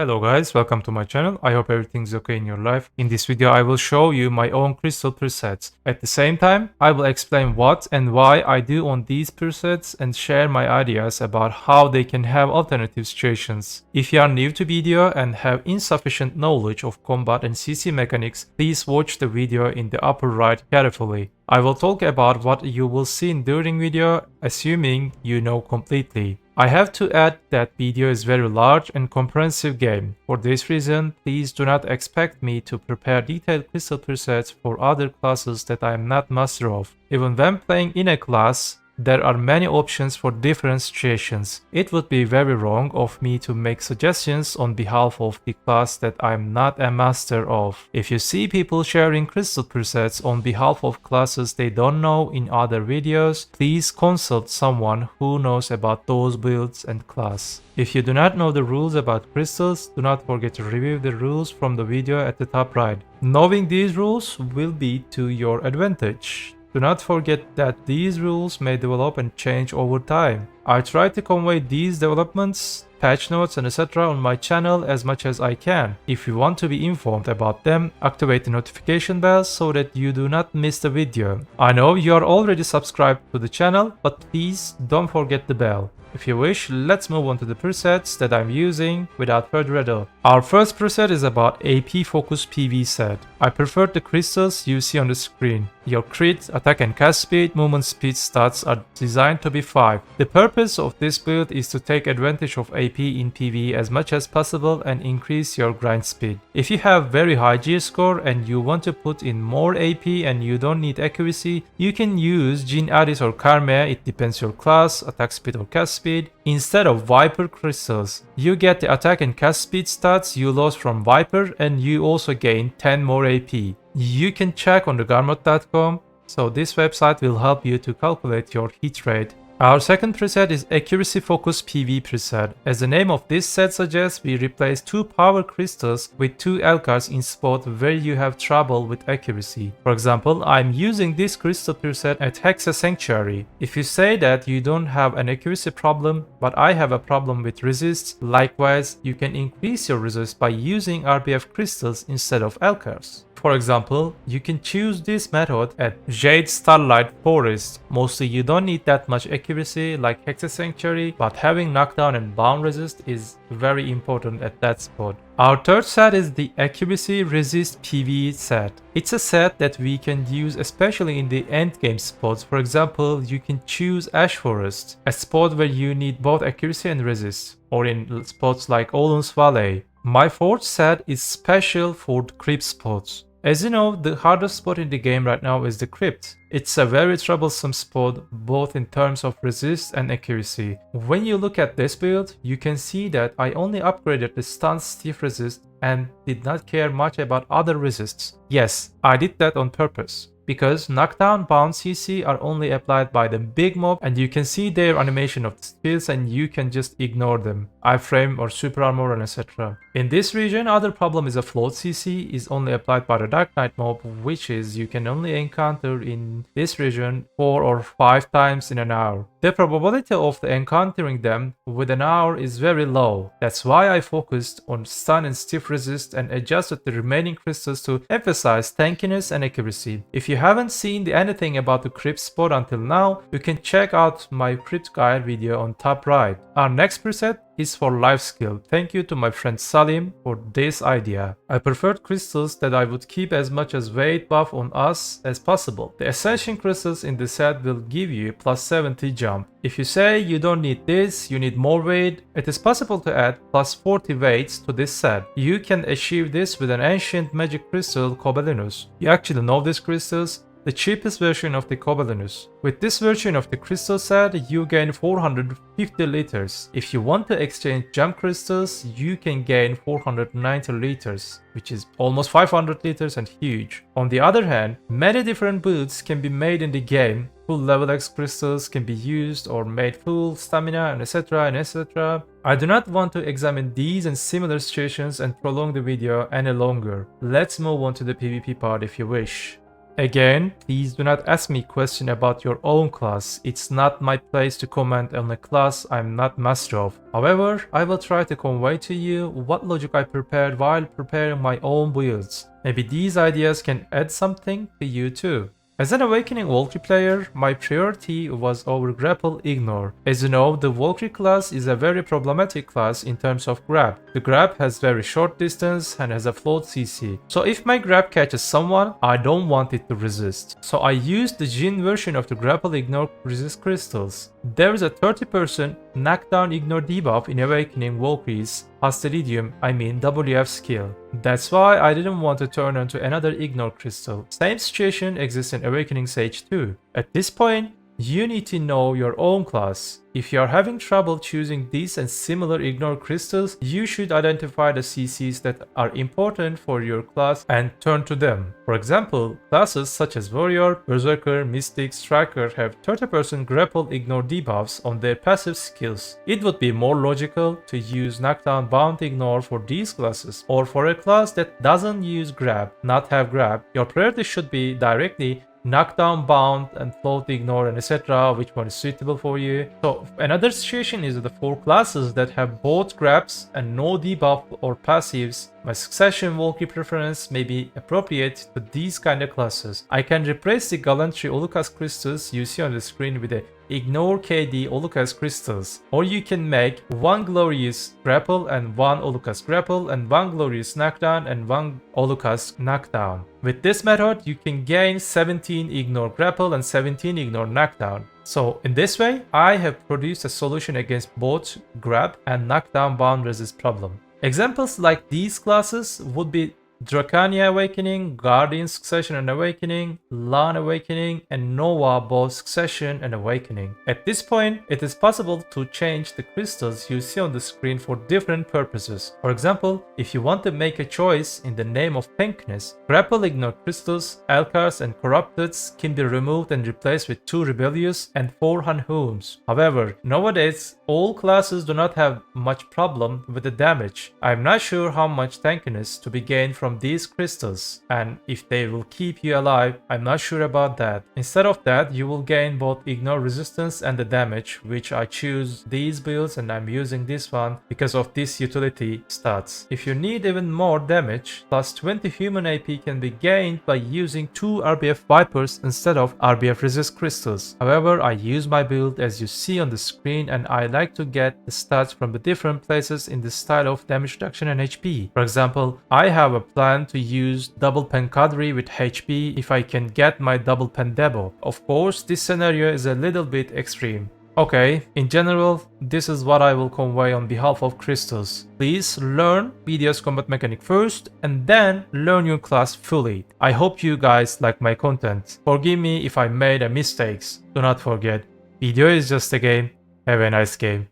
Hello guys, welcome to my channel. I hope everything's okay in your life. In this video I will show you my own crystal presets. At the same time, I will explain what and why I do on these presets and share my ideas about how they can have alternative situations. If you are new to BDO and have insufficient knowledge of combat and CC mechanics, please watch the video in the upper right carefully. I will talk about what you will see during video, assuming you know completely. I have to add that BDO is very large and comprehensive game. For this reason, please do not expect me to prepare detailed crystal presets for other classes that I am not master of. Even when playing in a class, there are many options for different situations. It would be very wrong of me to make suggestions on behalf of the class that I'm not a master of. If you see people sharing crystal presets on behalf of classes they don't know in other videos, please consult someone who knows about those builds and class. If you do not know the rules about crystals, do not forget to review the rules from the video at the top right. Knowing these rules will be to your advantage. Do not forget that these rules may develop and change over time. I try to convey these developments, patch notes and etc. on my channel as much as I can. If you want to be informed about them, activate the notification bell so that you do not miss the video. I know you are already subscribed to the channel, but please don't forget the bell. If you wish, let's move on to the presets that I'm using without further ado. Our first preset is about AP focused PV set. I prefer the crystals you see on the screen. Your crit, attack and cast speed, movement speed stats are designed to be 5. The purpose of this build is to take advantage of AP in PvE as much as possible and increase your grind speed. If you have very high G score and you want to put in more AP and you don't need accuracy, you can use Jin Aris or Karma, it depends your class, attack speed or cast speed, instead of Viper crystals. You get the attack and cast speed stats you lost from Viper and you also gain 10 more AP. You can check on the garmot.com, so this website will help you to calculate your hit rate. Our second preset is Accuracy Focused PV preset. As the name of this set suggests, we replace 2 power crystals with 2 Elcars in spot where you have trouble with accuracy. For example, I'm using this crystal preset at Hexa Sanctuary. If you say that you don't have an accuracy problem, but I have a problem with resist, likewise, you can increase your resist by using RBF crystals instead of Elcars. For example, you can choose this method at Jade Starlight Forest. Mostly you don't need that much accuracy like Hexa Sanctuary, but having knockdown and bound resist is very important at that spot. Our third set is the Accuracy Resist PvE set. It's a set that we can use especially in the endgame spots. For example, you can choose Ash Forest, a spot where you need both accuracy and resist, or in spots like Olin's Valley. My fourth set is special for the crypt spots. As you know, the hardest spot in the game right now is the crypt. It's a very troublesome spot both in terms of resist and accuracy. When you look at this build, you can see that I only upgraded the stun stiff resist and did not care much about other resists. Yes, I did that on purpose, because knockdown bound CC are only applied by the big mob and you can see their animation of the skills and you can just ignore them. Iframe or super armor and etc. In this region, other problem is a float CC is only applied by the Dark Knight mob, which is you can only encounter in this region 4 or 5 times in an hour. The probability of encountering them with an hour is very low. That's why I focused on stun and stiff resist and adjusted the remaining crystals to emphasize tankiness and accuracy. If you haven't seen anything about the crypt spot until now, you can check out my crypt guide video on top right. Our next preset is for Lifeskill. Thank you to my friend Salim for this idea. I preferred crystals that I would keep as much as weight buff on us as possible. The Ascension crystals in the set will give you plus 70 jump. If you say you don't need this, you need more weight, it is possible to add plus 40 weights to this set. You can achieve this with an ancient magic crystal Cobelinus. You actually know these crystals? The cheapest version of the Cobelinus. With this version of the crystal set, you gain 450 liters. If you want to exchange gem crystals, you can gain 490 liters, which is almost 500 liters and huge. On the other hand, many different builds can be made in the game. Full level X crystals can be used or made full stamina and etc and etc. I do not want to examine these and similar situations and prolong the video any longer. Let's move on to the PvP part if you wish. Again, please do not ask me question about your own class. It's not my place to comment on a class I'm not master of. However, I will try to convey to you what logic I prepared while preparing my own builds. Maybe these ideas can add something to you too. As an Awakening Valkyrie player, my priority was over Grapple Ignore. As you know, the Valkyrie class is a very problematic class in terms of grab. The grab has very short distance and has a float CC. So if my grab catches someone, I don't want it to resist. So I used the Jin version of the Grapple Ignore resist crystals. There is a 30% knockdown ignore debuff in Awakening Valkyrie's WF skill. That's why I didn't want to turn onto another ignore crystal. Same situation exists in Awakening Sage too. At this point, you need to know your own class. If you are having trouble choosing these and similar ignore crystals, you should identify the CCs that are important for your class and turn to them. For example, classes such as Warrior, Berserker, Mystic, Striker have 30% grapple ignore debuffs on their passive skills. It would be more logical to use knockdown bound ignore for these classes, or for a class that doesn't use grab, not have grab, your priority should be directly knockdown, bound, and float, ignore, and etc. which one is suitable for you. So another situation is the 4 classes that have both grabs and no debuff or passives. My succession Valkyrie preference may be appropriate to these kind of classes. I can replace the Gallantry Olukas crystals you see on the screen with a Ignore KD Olukas crystals, or you can make 1 glorious grapple and 1 Olukas grapple and 1 glorious knockdown and 1 Olukas knockdown. With this method, you can gain 17 ignore grapple and 17 ignore knockdown. So in this way, I have produced a solution against both grab and knockdown bound resist problem. Examples like these classes would be Dracania Awakening, Guardian Succession and Awakening, Lan Awakening, and Nova both Succession and Awakening. At this point, it is possible to change the crystals you see on the screen for different purposes. For example, if you want to make a choice in the name of pinkness, Grapple Ignore crystals, Alcars, and Corrupteds can be removed and replaced with 2 Rebellious and 4 Hanhooms. However, nowadays, all classes do not have much problem with the damage. I am not sure how much tankiness to be gained from these crystals, and if they will keep you alive, I'm not sure about that. Instead of that, you will gain both ignore resistance and the damage, which I choose these builds and I'm using this one because of this utility stats. If you need even more damage, plus 20 human AP can be gained by using 2 RBF Vipers instead of RBF resist crystals. However, I use my build as you see on the screen, and I like to get the stats from the different places in the style of damage reduction and HP. For example, I have a plan to use double Pancadry with HP if I can get my double Pandebo. Of course, this scenario is a little bit extreme. Okay, in general, this is what I will convey on behalf of crystals. Please learn BDO's combat mechanic first and then learn your class fully. I hope you guys like my content. Forgive me if I made a mistakes. Do not forget, BDO is just a game. Have a nice game.